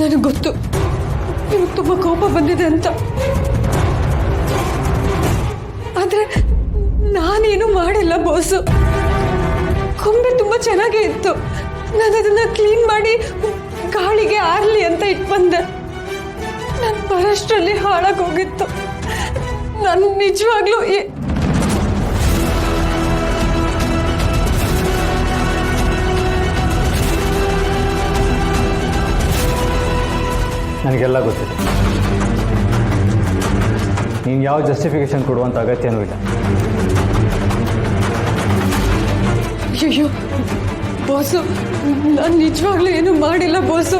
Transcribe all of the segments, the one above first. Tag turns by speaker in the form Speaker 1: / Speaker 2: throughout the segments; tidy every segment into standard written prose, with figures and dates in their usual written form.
Speaker 1: ನನಗೆ ಗೊತ್ತು ನಿಮಗೆ ತುಂಬ ಕೋಪ ಬಂದಿದೆ ಅಂತ. ಆದ್ರೆ ನಾನೇನು ಮಾಡಿಲ್ಲ ಬಾಸು. ಕೊಂಬೆ ತುಂಬಾ ಚೆನ್ನಾಗೇ ಇತ್ತು. ನಾನು ಅದನ್ನ ಕ್ಲೀನ್ ಮಾಡಿ ಗಾಳಿಗೆ ಆರ್ಲಿ ಅಂತ ಇಟ್ಟು ಬಂದೆ. ನಾನು ಬರಷ್ಟರಲ್ಲಿ ಹಾಳಾಗೋಗಿತ್ತು. ನಾನು ನಿಜವಾಗ್ಲೂ
Speaker 2: ನನಗೆಲ್ಲ ಗೊತ್ತಿದೆ. ನೀನು ಯಾವ ಜಸ್ಟಿಫಿಕೇಶನ್ ಕೊಡುವಂಥ ಅಗತ್ಯನೂ ಇಲ್ಲ.
Speaker 1: ಅಯ್ಯೋ ಬಾಸು, ನಾನು ನಿಜವಾಗ್ಲೂ ಏನು ಮಾಡಿಲ್ಲ ಬಾಸು.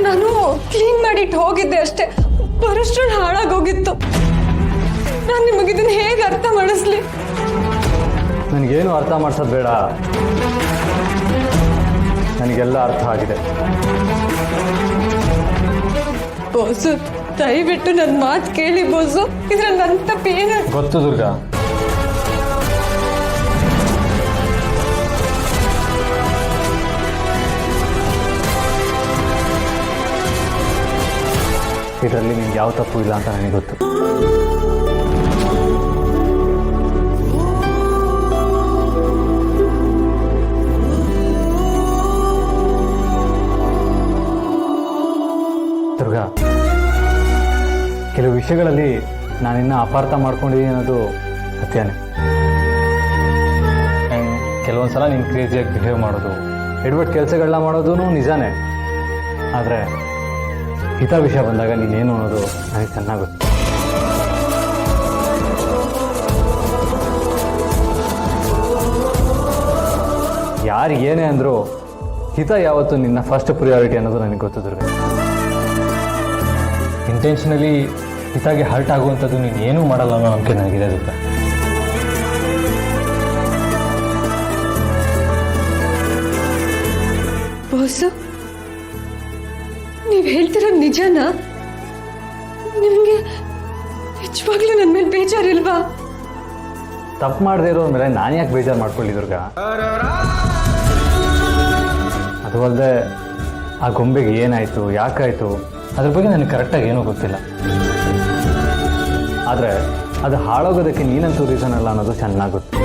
Speaker 1: ನಾನು ಕ್ಲೀನ್ ಮಾಡಿಟ್ಟು ಹೋಗಿದ್ದೆ ಅಷ್ಟೇ. ಬರೋಷ್ಟ್ರಲ್ಲಿ ಹಾಳಾಗೋಗಿತ್ತು. ನಾನು ನಿಮಗಿದನ್ನು ಹೇಗೆ ಅರ್ಥ ಮಾಡಿಸ್ಲಿ?
Speaker 2: ನನಗೇನು ಅರ್ಥ ಮಾಡಿಸೋದು ಬೇಡ. ನನಗೆಲ್ಲ ಅರ್ಥ ಆಗಿದೆ.
Speaker 1: ಬಾಸು, ದಯವಿಟ್ಟು ನನ್ನ ಮಾತು ಕೇಳಿ ಬಾಸು. ಇದ್ರಲ್ಲಿ ನನ್ನ ತಪ್ಪೇನು?
Speaker 2: ಗೊತ್ತು ದುರ್ಗಾ. ಇದರಲ್ಲಿ ನಿಮ್ಗೆ ಯಾವ ತಪ್ಪು ಇಲ್ಲ ಅಂತ ನನಗೆ ಗೊತ್ತು. ದುರ್ಗಾ, ಕೆಲವು ವಿಷಯಗಳಲ್ಲಿ ನಾನಿನ್ನ ಅಪಾರ್ಥ ಮಾಡ್ಕೊಂಡಿದ್ದೀನಿ ಅನ್ನೋದು ಸತ್ಯನೇ. ಕೆಲವೊಂದು ಸಲ ನೀನು ಕ್ರೇಜಿಯಾಗಿ ಬಿಹೇವ್ ಮಾಡೋದು, ಎಡ್ವರ್ಟ್ ಕೆಲಸಗಳನ್ನ ಮಾಡೋದು ನಿಜಾನೇ. ಆದರೆ ಹಿತ ವಿಷಯ ಬಂದಾಗ ನೀನೇನು ಅನ್ನೋದು ನನಗೆ ಚೆನ್ನಾಗಿ ಗೊತ್ತು. ಯಾರು ಏನೇ ಅಂದರೂ ಹಿತ ಯಾವತ್ತು ನಿನ್ನ ಫಸ್ಟ್ ಪ್ರಿಯಾರಿಟಿ ಅನ್ನೋದು ನನಗೆ ಗೊತ್ತು ದುರ್ಗ. ಇಂಟೆನ್ಷನಲಿ ಹಿತಾಗೆ ಹರ್ಟ್ ಆಗುವಂಥದ್ದು ನೀನು ಏನೂ ಮಾಡಲ್ಲ ಅನ್ನೋ ನಂಬಿಕೆ ನನಗಿದೆ ದುರ್ಗ.
Speaker 1: ಬಾಸು, ನೀವು ಹೇಳ್ತಿರೋದು ನಿಜನಾ? ನಿಮಗೆ ನಿಜವಾಗ್ಲೂ ನನ್ನ ಮೇಲೆ ಬೇಜಾರಿಲ್ವಾ?
Speaker 2: ತಪ್ಪು ಮಾಡದೇ ಇರೋ ಮೇಲೆ ನಾನು ಯಾಕೆ ಬೇಜಾರು ಮಾಡ್ಕೊಳ್ಳಿ ದುರ್ಗ? ಅದು ಅಲ್ಲದೆ ಆ ಗೊಂಬೆಗೆ ಏನಾಯಿತು, ಯಾಕಾಯಿತು, ಅದ್ರ ಬಗ್ಗೆ ನನಗೆ ಕರೆಕ್ಟಾಗಿ ಏನೂ ಗೊತ್ತಿಲ್ಲ. ಆದರೆ ಅದು ಹಾಳಾಗೋದಕ್ಕೆ ನೀನಂತೂ ರೀಸನ್ ಅಲ್ಲ ಅನ್ನೋದು ಚೆನ್ನಾಗಿ ಗೊತ್ತು.